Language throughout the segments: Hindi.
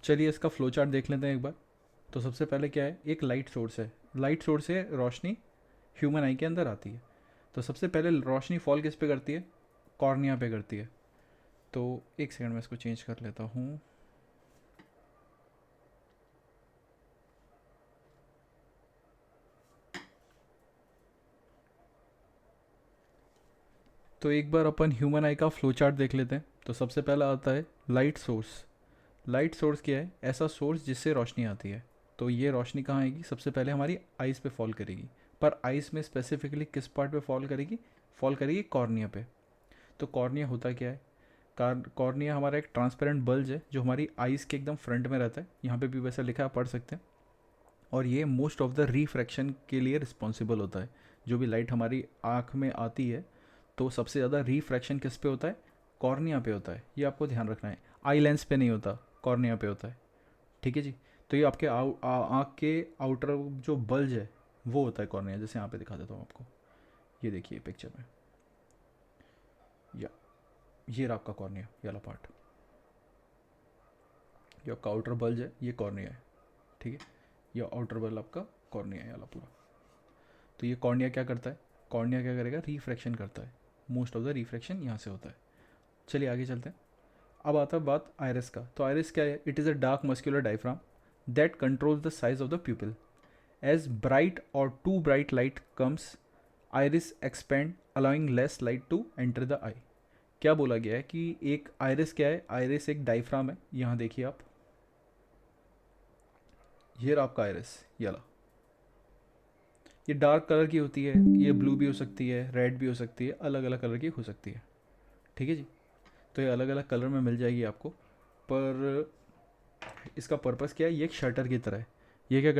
चलिए इसका फ्लो चार्ट देख लेते हैं एक बार। तो सबसे पहले क्या है, एक लाइट सोर्स है, लाइट सोर्स से रोशनी ह्यूमन आई के अंदर आती है। तो सबसे पहले रोशनी फॉल किस पे करती है, कॉर्निया पे करती है। तो एक सेकंड में इसको चेंज कर लेता हूँ। तो एक बार अपन ह्यूमन आई का फ्लो चार्ट देख लेते हैं। तो सबसे पहला आता है लाइट सोर्स। लाइट सोर्स क्या है, ऐसा सोर्स जिससे रोशनी आती है। तो ये रोशनी कहाँ आएगी, सबसे पहले हमारी आइज़ पे फॉल करेगी। पर आइज़ में स्पेसिफिकली किस पार्ट पे फॉल करेगी कॉर्निया पे। तो कॉर्निया होता क्या है, कॉर्निया हमारा एक ट्रांसपेरेंट बल्ज है जो हमारी आइज़ के एकदम फ्रंट में रहता है। यहाँ पे भी वैसा लिखा है, आप पढ़ सकते हैं। और ये मोस्ट ऑफ द रिफ्रैक्शन के लिए रिस्पॉन्सिबल होता है। जो भी लाइट हमारी आँख में आती है, तो सबसे ज़्यादा रिफ्रैक्शन किस पे होता है, कॉर्निया पे होता है। ये आपको ध्यान रखना है, आई लेंस पे नहीं होता, कॉर्निया पे होता है। ठीक है जी। तो ये आपके आँख के आउटर जो बल्ज है वो होता है कॉर्निया। जैसे यहाँ पे दिखा देता हूँ आपको, ये देखिए पिक्चर में, या ये रहा आपका कॉर्निया, ये वाला पार्ट। ये आपका आउटर बल्ज है, ये कॉर्निया है। ठीक है, ये आउटर बल्ज आपका कॉर्निया है वाला पूरा। तो ये कॉर्निया क्या करता है, कॉर्निया क्या करेगा, रिफ्रैक्शन करता है। मोस्ट ऑफ द रिफ्रैक्शन यहाँ से होता है। चलिए आगे चलते हैं। अब आता है बात आयरिस का। तो आयरिस क्या है, it is a dark muscular diaphragm that controls the size of the pupil. As bright और too bright light comes, iris expand allowing less light to enter the eye. क्या बोला गया है कि एक आयरिस क्या है, आयरिस एक डायफ्राम है। यहाँ देखिए आप, ये रहा आपका आयरिस, ये वाला। ये डार्क कलर की होती है, ये ब्लू भी हो सकती है, रेड भी हो सकती है, अलग अलग कलर की हो सकती है। ठीक है जी। तो ये अलग अलग कलर में मिल जाएगी आपको। पर इसका पर्पस क्या है, ये एक शटर की तरह है। ये क्या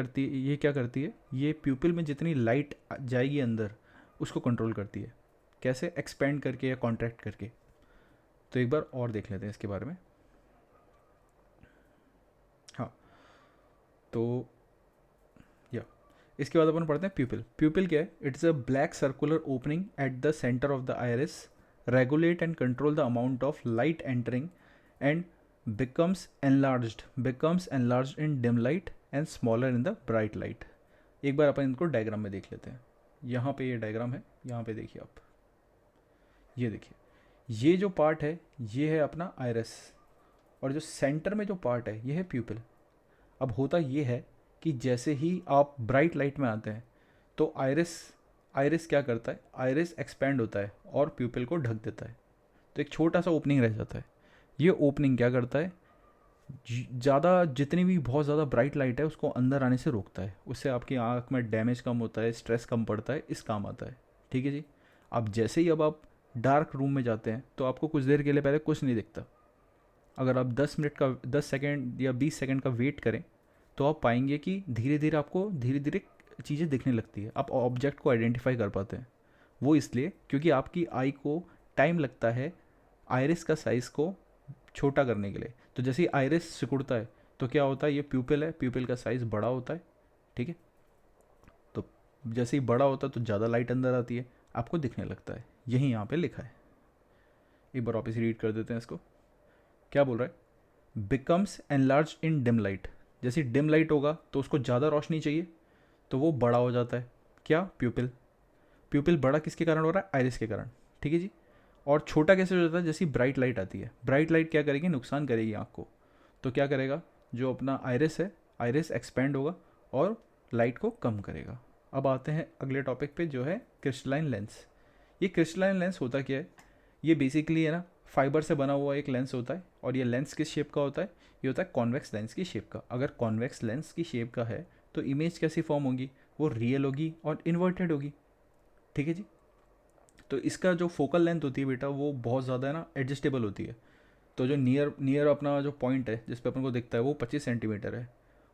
करती है, ये प्यूपिल में जितनी लाइट जाएगी अंदर, उसको कंट्रोल करती है। कैसे, एक्सपेंड करके या कॉन्ट्रैक्ट करके। तो एक बार और देख लेते हैं इसके बारे में। हाँ, तो या इसके बाद अपन पढ़ते हैं प्यूपिल। प्यूपिल क्या है, it's a black circular opening at the centre of the iris, regulate and control the amount of light entering and becomes enlarged in dim light and smaller in the bright light। एक बार अपन इनको डायग्राम में देख लेते हैं। यहाँ पे ये डायग्राम है, यहाँ पे देखिए आप, ये देखिए, ये जो पार्ट है ये है अपना आयरस, और जो सेंटर में जो पार्ट है ये है प्यूपिल। अब होता ये है कि जैसे ही आप ब्राइट लाइट में आते हैं तो आयरिस आयरिस क्या करता है, आयरिस एक्सपैंड होता है और प्यूपिल को ढक देता है। तो एक छोटा सा ओपनिंग रह जाता है। ये ओपनिंग क्या करता है, ज़्यादा जितनी भी बहुत ज़्यादा ब्राइट लाइट है उसको अंदर आने से रोकता है। उससे आपकी आँख में डैमेज कम होता है, स्ट्रेस कम पड़ता है, इस काम आता है। ठीक है जी। अब जैसे ही अब आप डार्क रूम में जाते हैं तो आपको कुछ देर के लिए पहले कुछ नहीं दिखता। अगर आप 10 सेकेंड या 20 सेकेंड का वेट करें तो आप पाएंगे कि धीरे धीरे आपको धीरे धीरे चीज़ें दिखने लगती है, आप ऑब्जेक्ट को आइडेंटिफाई कर पाते हैं। वो इसलिए क्योंकि आपकी आई को टाइम लगता है आयरिस का साइज़ को छोटा करने के लिए। तो जैसे ही आयरिस सिकुड़ता है तो क्या होता है, ये प्यूपिल है, प्यूपिल का साइज़ बड़ा होता है। ठीक है, तो जैसे ही बड़ा होता है तो ज़्यादा लाइट अंदर आती है, आपको दिखने लगता है। यही यहाँ पे लिखा है। एक बार वापस रीड कर देते हैं इसको। क्या बोल रहा है, बिकम्स एनलार्ज इन डिम लाइट। जैसे डिम लाइट होगा तो उसको ज़्यादा रोशनी चाहिए, तो वो बड़ा हो जाता है। क्या, प्यूपिल। प्यूपिल बड़ा किसके कारण हो रहा है, आयरिस के कारण। ठीक है जी। और छोटा कैसे हो जाता है, जैसी ब्राइट लाइट आती है, ब्राइट लाइट क्या करेगी, नुकसान करेगी आँख को। तो क्या करेगा, जो अपना आयरिस है, आयरिस एक्सपेंड होगा और लाइट को कम करेगा। अब आते हैं अगले टॉपिक पे जो है क्रिस्टलाइन लेंस। ये क्रिस्टलाइन लेंस होता क्या है, ये बेसिकली है ना फाइबर से बना हुआ एक लेंस होता है। और ये लेंस किस शेप का होता है, ये होता है कॉन्वेक्स लेंस की शेप का। अगर कॉन्वेक्स लेंस की शेप का है तो इमेज कैसी फॉर्म होगी, वो रियल होगी और इन्वर्टेड होगी। ठीक है जी। तो इसका जो फोकल लेंथ होती है बेटा, वो बहुत ज़्यादा है ना एडजस्टेबल होती है। तो जो नियर नियर अपना जो पॉइंट है जिस पे अपन को दिखता है वो 25 सेंटीमीटर है,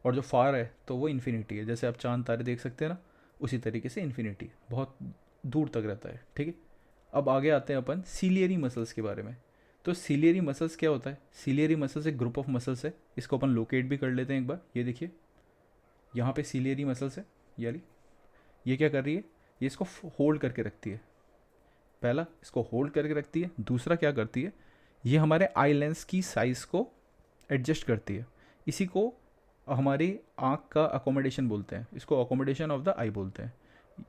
और जो फार है तो वो इन्फिनिटी है। जैसे आप चांद तारे देख सकते हैं ना, उसी तरीके से इन्फिनिटी बहुत दूर तक रहता है। ठीक है। अब आगे आते हैं अपन सीलियरी मसल्स के बारे में। तो सीलियरी मसल्स क्या होता है, सीलियरी मसल्स एक ग्रुप ऑफ मसल्स है। इसको अपन लोकेट भी कर लेते हैं एक बार। ये देखिए, यहाँ पे सीलियरी मसल्स है, यानी ये क्या कर रही है, ये इसको होल्ड करके रखती है। पहला इसको होल्ड करके रखती है, दूसरा क्या करती है, ये हमारे आई लेंस की साइज़ को एडजस्ट करती है। इसी को हमारी आँख का अकोमोडेशन बोलते हैं, इसको अकोमोडेशन ऑफ द आई बोलते हैं।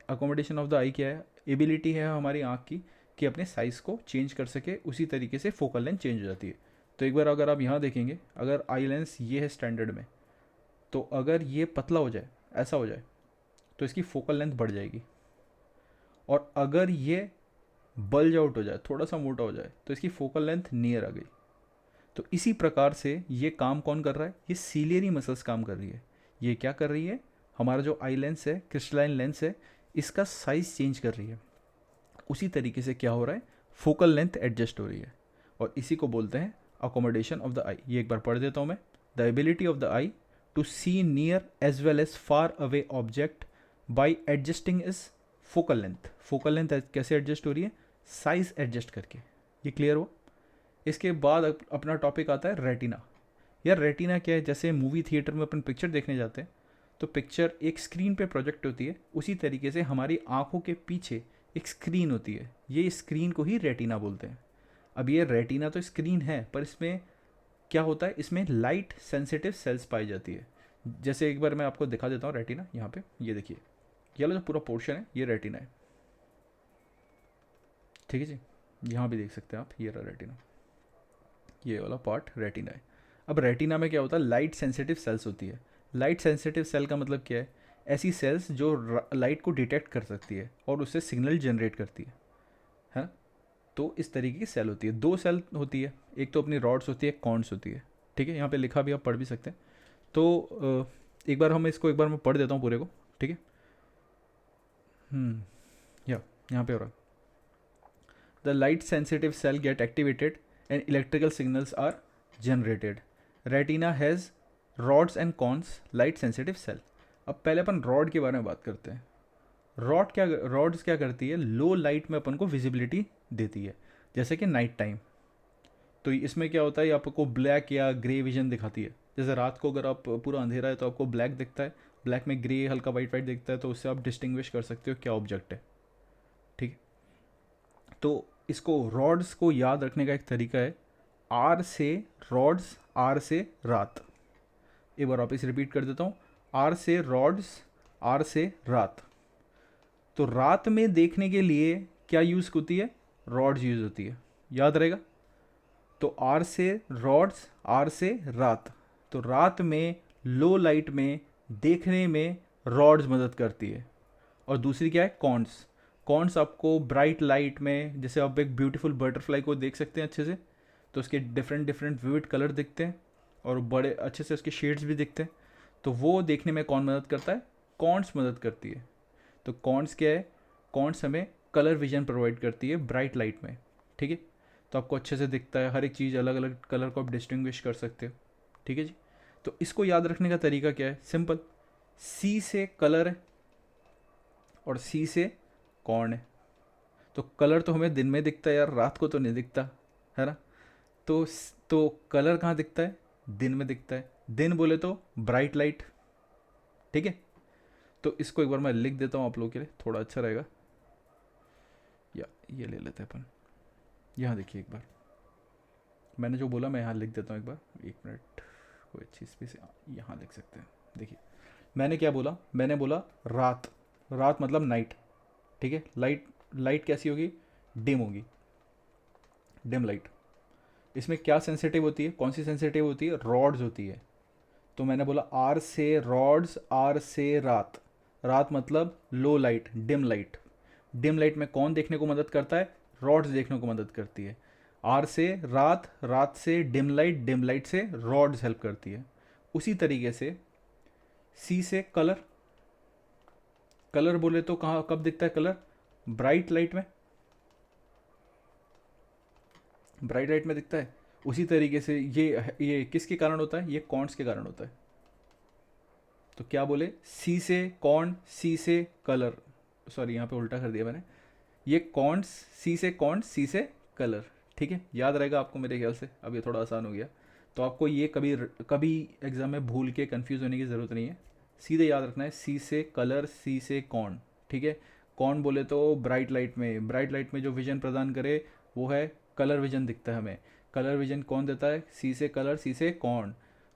अकोमोडेशन ऑफ द आई क्या है? एबिलिटी है हमारी आँख की कि अपने साइज़ को चेंज कर सके, उसी तरीके से फोकल लेंथ चेंज हो जाती है। तो एक बार अगर आप यहाँ देखेंगे, अगर आई लेंस ये है स्टैंडर्ड में, तो अगर ये पतला हो जाए, ऐसा हो जाए, तो इसकी फोकल लेंथ बढ़ जाएगी। और अगर ये बल्ज आउट हो जाए, थोड़ा सा मोटा हो जाए, तो इसकी फोकल लेंथ नियर आ गई। तो इसी प्रकार से ये काम कौन कर रहा है? ये सीलियरी मसल्स काम कर रही है। ये क्या कर रही है? हमारा जो आई लेंस है, क्रिस्टलाइन लेंस है, इसका साइज चेंज कर रही है। उसी तरीके से क्या हो रहा है? फोकल लेंथ एडजस्ट हो रही है, और इसी को बोलते हैं अकोमोडेशन ऑफ द आई। ये एक बार पढ़ देता हूँ मैं। The ability of the eye to see near as well as far away object by adjusting is focal length. Focal length कैसे एडजस्ट हो रही है? साइज एडजस्ट करके। ये क्लियर हो? इसके बाद अपना टॉपिक आता है रेटिना। यार रेटिना क्या है? जैसे मूवी थिएटर में अपन पिक्चर देखने जाते हैं, तो पिक्चर एक स्क्रीन पे प्रोजेक्ट होती है, उसी तरीके से हमारी आंखों के पीछे एक स्क्रीन होती है। ये स्क्रीन को ही रेटिना बोलते हैं। अब ये रेटिना तो स्क्रीन है, पर इसमें क्या होता है? इसमें लाइट सेंसिटिव सेल्स पाई जाती है। जैसे एक बार मैं आपको दिखा देता हूँ रेटिना। यहाँ पे ये देखिए, ये वाला जो पूरा पोर्शन है ये रेटिना है, ठीक है जी। यहाँ भी देख सकते हैं आप, ये रहा रेटिना, ये वाला पार्ट रेटिना है। अब रेटिना में क्या होता है? लाइट सेंसिटिव सेल्स होती है। लाइट सेंसिटिव सेल का मतलब क्या है? ऐसी सेल्स जो लाइट को डिटेक्ट कर सकती है और उससे सिग्नल जनरेट करती है ना? तो इस तरीके की सेल होती है। दो सेल होती है, एक तो अपनी रॉड्स होती है, कॉन्स होती है, ठीक है। यहाँ पे लिखा भी, आप पढ़ भी सकते हैं। तो एक बार हम इसको, एक बार मैं पढ़ देता हूँ पूरे को, ठीक है। या यहाँ पे हो रहा है, the light sensitive cell get activated and electrical signals are generated. Retina has rods and cones light sensitive cell. अब पहले अपन रॉड के बारे में बात करते हैं। रॉड्स क्या करती है? लो लाइट में अपन को विजिबिलिटी देती है, जैसे कि नाइट टाइम। तो इसमें क्या होता है? ये आपको ब्लैक या ग्रे विजन दिखाती है। जैसे रात को अगर आप पूरा अंधेरा है तो आपको ब्लैक दिखता है, ब्लैक में ग्रे हल्का वाइट वाइट दिखता है, तो उससे आप डिस्टिंग्विश कर सकते हो क्या ऑब्जेक्ट है, ठीक है। तो इसको, रॉड्स को याद रखने का एक तरीका है, आर से रॉड्स, आर से रात। एक बार वापस रिपीट कर देता हूँ, आर से रॉड्स, आर से रात। तो रात में देखने के लिए क्या यूज़ होती है? रॉड्स यूज़ होती है, याद रहेगा। तो आर से रॉड्स, आर से रात। तो रात में लो लाइट में देखने में रॉड्स मदद करती है। और दूसरी क्या है? कॉन्स। कॉन्स आपको ब्राइट लाइट में, जैसे आप एक ब्यूटीफुल बटरफ्लाई को देख सकते हैं अच्छे से, तो उसके डिफरेंट डिफरेंट विविड कलर दिखते हैं और बड़े अच्छे से उसके शेड्स भी दिखते हैं। तो वो देखने में कौन मदद करता है? कॉन्स मदद करती है। तो कॉन्स क्या है? कॉन्स हमें कलर विजन प्रोवाइड करती है ब्राइट लाइट में, ठीक है। तो आपको अच्छे से दिखता है, हर एक चीज़ अलग अलग कलर को आप डिस्टिंग्विश कर सकते हो, ठीक है जी। तो इसको याद रखने का तरीका क्या है? सिंपल, सी से कलर है और सी से कौन है। तो कलर तो हमें दिन में दिखता है यार, रात को तो नहीं दिखता, है ना। तो कलर कहाँ दिखता है? दिन में दिखता है। दिन बोले तो ब्राइट लाइट, ठीक है। तो इसको एक बार मैं लिख देता हूँ आप लोगों के लिए, थोड़ा अच्छा रहेगा। या ये ले लेते हैं अपन, यहाँ देखिए एक बार, मैंने जो बोला मैं यहाँ लिख देता हूँ एक बार, एक मिनट, कोई अच्छी स्पेस यहाँ लिख सकते हैं। देखिए मैंने क्या बोला? मैंने बोला रात। रात मतलब नाइट, ठीक है। लाइट, लाइट कैसी होगी? डिम होगी, डिम लाइट। इसमें क्या सेंसिटिव होती है? कौन सी सेंसिटिव होती है? रॉड्स होती है। तो मैंने बोला आर से रॉड्स, आर से रात। रात मतलब लो light, dim light. Dim light में कौन देखने को मदद करता है? रॉड्स देखने को मदद करती है। आर से रात, रात से डिम लाइट, डिम लाइट से रॉड्स हेल्प करती है। उसी तरीके से सी से कलर। कलर बोले तो कहाँ, कब दिखता है कलर? ब्राइट लाइट में, ब्राइट लाइट में दिखता है। उसी तरीके से ये किसके कारण होता है? ये कॉन्ट्स के कारण होता है। तो क्या बोले? सी से कॉन, सी से कलर, सॉरी यहाँ पे उल्टा कर दिया मैंने। ये कॉन्ट्स, सी से कॉन्ट्स, सी से कलर, ठीक है। याद रहेगा आपको मेरे ख्याल से, अब ये थोड़ा आसान हो गया। तो आपको ये कभी कभी एग्जाम में भूल के कंफ्यूज होने की ज़रूरत नहीं है, सीधे याद रखना है सी से कलर, सी से कॉन, ठीक है। कॉन बोले तो ब्राइट लाइट में, ब्राइट लाइट में जो विजन प्रदान करे वो है कलर विजन दिखता है हमें। कलर विजन कौन देता है? सी से कलर, सी से कॉन।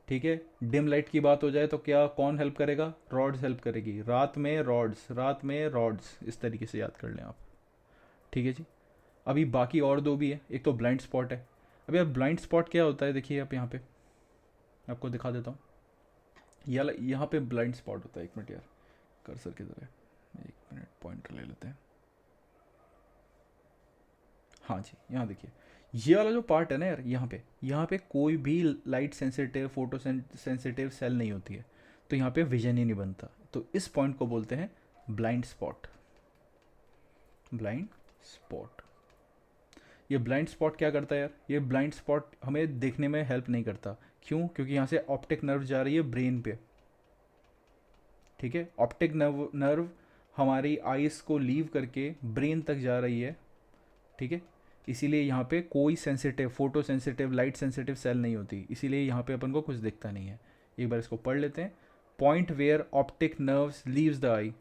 ठीक है। डिम लाइट की बात हो जाए तो क्या कौन हेल्प करेगा, रॉड्स हेल्प करेगी, रात में रॉड्स, रात में रॉड्स, इस तरीके से याद कर लें आप। ठीक है जी। अभी बाकी और दो भी है, एक तो ब्लाइंड स्पॉट है। अभी आप ब्लाइंड स्पॉट क्या होता है देखिए आप यहाँ पे, आपको दिखा देता हूँ। यहाँ पे ब्लाइंड स्पॉट होता है, एक मिनट यार, कर्सर किधर है, एक मिनट पॉइंटर ले लेते हैं। हाँ जी, यहाँ देखिए, ये वाला जो पार्ट है ना यार, यहाँ पे कोई भी light sensitive photo sensitive cell नहीं होती है, तो यहाँ पे विजन ही नहीं बनता। तो इस पॉइंट को बोलते हैं ब्लाइंड स्पॉट। Blind spot. ये ब्लाइंड स्पॉट क्या करता है यार, ये ब्लाइंड स्पॉट हमें देखने में हेल्प नहीं करता। क्यों? क्योंकि यहाँ से ऑप्टिक नर्व जा रही है ब्रेन पे। ठीक है, ऑप्टिक नर्व हमारी आइस को लीव करके ब्रेन तक जा रही है। ठीक है, इसीलिए यहाँ पे कोई sensitive photo sensitive light sensitive cell नहीं होती, इसीलिए यहाँ पे अपन को कुछ दिखता नहीं है। एक बार इसको पढ़ लेते हैं। Point where optic nerves leaves the eye,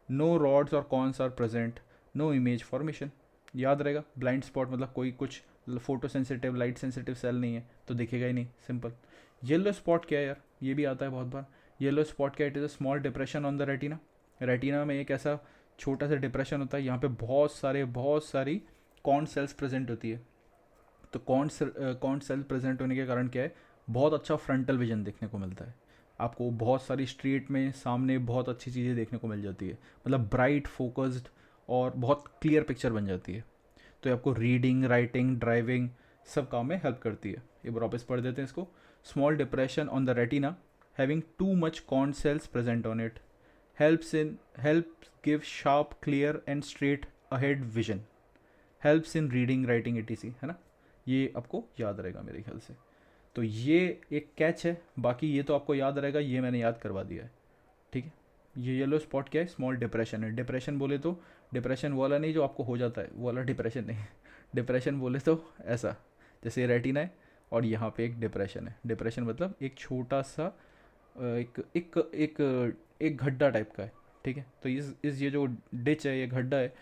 no rods और cones are present, no image formation. याद रहेगा, ब्लाइंड स्पॉट मतलब कोई कुछ photo sensitive light sensitive cell नहीं है तो दिखेगा ही नहीं, सिंपल। येलो स्पॉट क्या है यार, ये भी आता है बहुत बार। येलो स्पॉट क्या, it is a small depression on the retina. Retina में एक ऐसा छोटा सा डिप्रेशन होता है, यहाँ पे बहुत सारी कॉर्न सेल्स प्रेजेंट होती है। तो कॉर्न सेल प्रेजेंट होने के कारण क्या है, बहुत अच्छा फ्रंटल विजन देखने को मिलता है आपको, बहुत सारी स्ट्रीट में सामने बहुत अच्छी चीज़ें देखने को मिल जाती है, मतलब ब्राइट फोकस्ड और बहुत क्लियर पिक्चर बन जाती है। तो ये आपको रीडिंग राइटिंग ड्राइविंग सब काम में हेल्प करती है। एक बार वापस पढ़ देते हैं इसको। Small depression on the retina having too much corn cells present on it helps give sharp clear and straight ahead vision, helps in reading writing etc, है ना। ये आपको याद रहेगा मेरे ख्याल से। तो ये एक कैच है, बाकी ये तो आपको याद रहेगा, ये मैंने याद करवा दिया है। ठीक है, ये येलो स्पॉट क्या है, स्मॉल डिप्रेशन है। डिप्रेशन बोले तो डिप्रेशन वाला नहीं जो आपको हो जाता है, वो वाला डिप्रेशन नहीं। डिप्रेशन बोले तो ऐसा, जैसे रेटिना है और यहाँ पे एक डिप्रेशन है। डिप्रेशन मतलब एक छोटा सा एक एक एक एक गड्ढा टाइप का है। ठीक है, तो इस ये जो डिच है, ये गड्ढा है,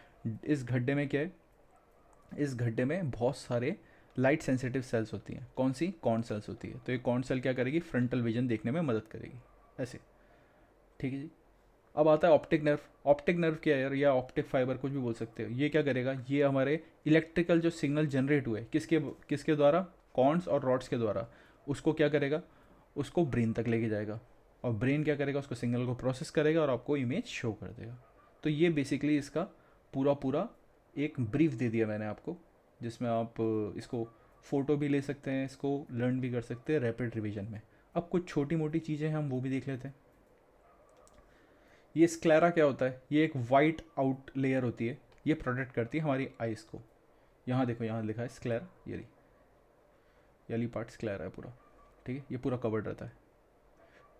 इस गड्ढे में क्या है, इस गड्ढे में बहुत सारे लाइट सेंसिटिव सेल्स होती हैं। कौन सी? कॉर्न सेल्स होती है। तो ये कॉर्न सेल क्या करेगी, फ्रंटल विजन देखने में मदद करेगी, ऐसे। ठीक है जी। अब आता है ऑप्टिक नर्व। ऑप्टिक नर्व क्या है यार, या ऑप्टिक फाइबर कुछ भी बोल सकते हो। ये क्या करेगा, ये हमारे इलेक्ट्रिकल जो सिग्नल जनरेट हुए किसके किसके द्वारा, कॉर्न्स और रॉड्स के द्वारा, उसको क्या करेगा, उसको ब्रेन तक लेके जाएगा, और ब्रेन क्या करेगा, उसको सिग्नल को प्रोसेस करेगा और आपको इमेज शो कर देगा। तो ये बेसिकली इसका पूरा पूरा एक ब्रीफ दे दिया मैंने आपको, जिसमें आप इसको फ़ोटो भी ले सकते हैं, इसको लर्न भी कर सकते हैं रैपिड रिवीजन में। अब कुछ छोटी मोटी चीज़ें हैं, हम वो भी देख लेते हैं। ये स्क्लेरा क्या होता है, ये एक वाइट आउट लेयर होती है, ये प्रोटेक्ट करती है हमारी आइज़ को। यहाँ देखो, यहाँ लिखा है स्क्लेरा, ये रही येली पार्ट स्क्लेरा है पूरा। ठीक है, ये पूरा कवर्ड रहता है।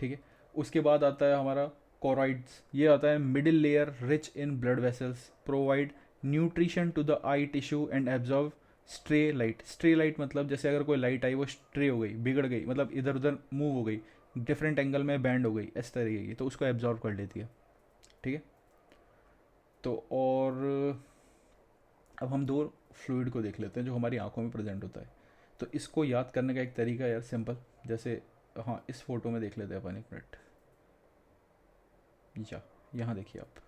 ठीक है, उसके बाद आता है हमारा कोरॉइड्स। ये आता है middle layer rich in blood vessels, provide nutrition to the eye tissue and absorb stray light. Stray light मतलब जैसे अगर कोई लाइट आई वो स्ट्रे हो गई, बिगड़ गई, मतलब इधर उधर मूव हो गई, डिफरेंट एंगल में बैंड हो गई, इस तरीके की, तो उसको एब्जॉर्व कर लेती है। ठीक है, तो और अब हम दो फ्लूइड को देख लेते हैं जो हमारी आंखों में प्रेजेंट होता है। तो इसको याद करने का एक तरीका यार सिंपल, जैसे हाँ इस फोटो में देख लेते हैं अपन, एक मिनट। या यहाँ देखिए आप,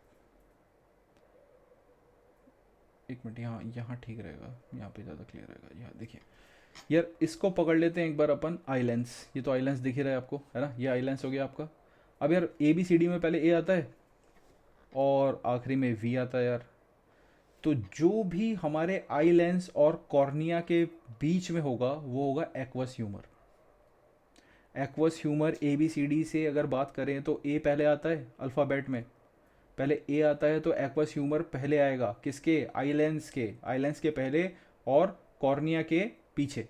एक मिनट, यहाँ यहाँ ठीक रहेगा, यहाँ पे ज़्यादा क्लियर रहेगा। यहाँ देखिए यार, इसको पकड़ लेते हैं एक बार अपन, आई लेंस। ये तो आई लेंस दिख ही रहा है आपको, है ना, ये आई लेंस हो गया आपका। अब यार ए बी सी डी में पहले ए आता है और आखिरी में वी आता है यार। तो जो भी हमारे आई लेंस और कॉर्निया के बीच में होगा वो होगा aqueous humour. Aqueous humour A B C D से अगर बात करें तो ए पहले आता है अल्फ़ाबेट में, पहले ए आता है, तो एक्वस ह्यूमर पहले आएगा किसके, आई लेंस के पहले और कॉर्निया के पीछे।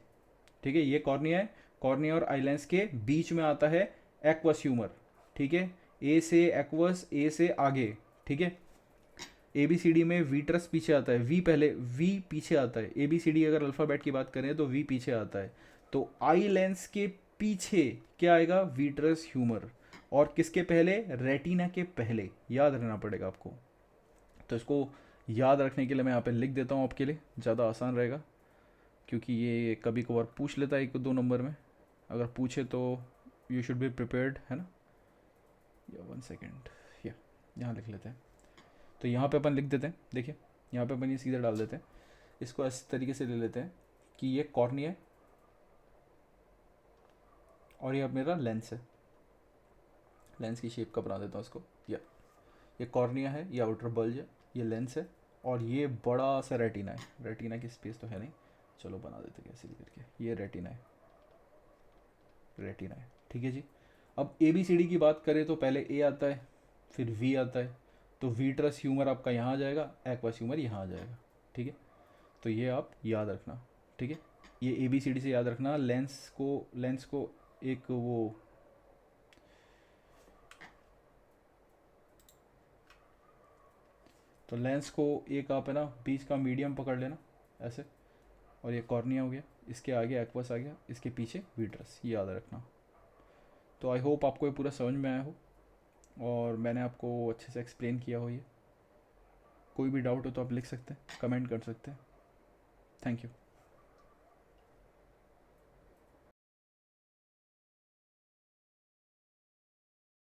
ठीक है, ये कॉर्निया है, कॉर्निया और आई लेंस के बीच में आता है एक्वस ह्यूमर। ठीक है, ए से एक्वस, ए से आगे। ठीक है, ए बी सी डी में वीट्रस पीछे आता है, वी पहले, वी पीछे आता है। ए बी सी डी अगर अल्फ़ाबेट की बात करें तो वी पीछे आता है। तो आई लेंस के पीछे क्या आएगा, वीट्रस ह्यूमर, और किसके पहले, रेटिना के पहले। याद रखना पड़ेगा आपको। तो इसको याद रखने के लिए मैं यहाँ पे लिख देता हूँ आपके लिए, ज़्यादा आसान रहेगा, क्योंकि ये कभी कभार पूछ लेता है 1-2 नंबर में। अगर पूछे तो यू शुड बी प्रिपेयर्ड, है ना। या 1 सेकेंड, या यहाँ लिख लेते हैं। तो यहाँ पे अपन लिख देते हैं, देखिए यहाँ पे अपन ये सीधा डाल देते हैं। इसको इस तरीके से ले लेते हैं कि ये कॉर्निया है और ये अब मेरा लेंस है। लेंस की शेप का बना देता हूँ इसको। या ये कॉर्निया है, ये आउटर बल्ज है, ये लेंस है, और ये बड़ा सा रेटिना है। रेटिना की स्पेस तो है नहीं, चलो बना देते कैसे भी करके। ये रेटिना है, रेटिना है, ठीक है जी। अब ए बी सी डी की बात करें तो पहले ए आता है, फिर वी आता है। तो वीट्रस ह्यूमर आपका यहाँ आ जाएगा, एक्वस ह्यूमर यहाँ आ जाएगा, ठीक है। तो ये आप याद रखना, ठीक है। ये ए बी सी डी से याद रखना। लेंस को एक वो तो लेंस को एक आप है ना बीच का मीडियम पकड़ लेना ऐसे, और ये कॉर्निया हो गया, इसके आगे एक्वस आ गया, इसके पीछे वीट्रस, ये याद रखना। तो आई होप आपको ये पूरा समझ में आया हो और मैंने आपको अच्छे से एक्सप्लेन किया हो ये। कोई भी डाउट हो तो आप लिख सकते हैं, कमेंट कर सकते हैं। Thank you.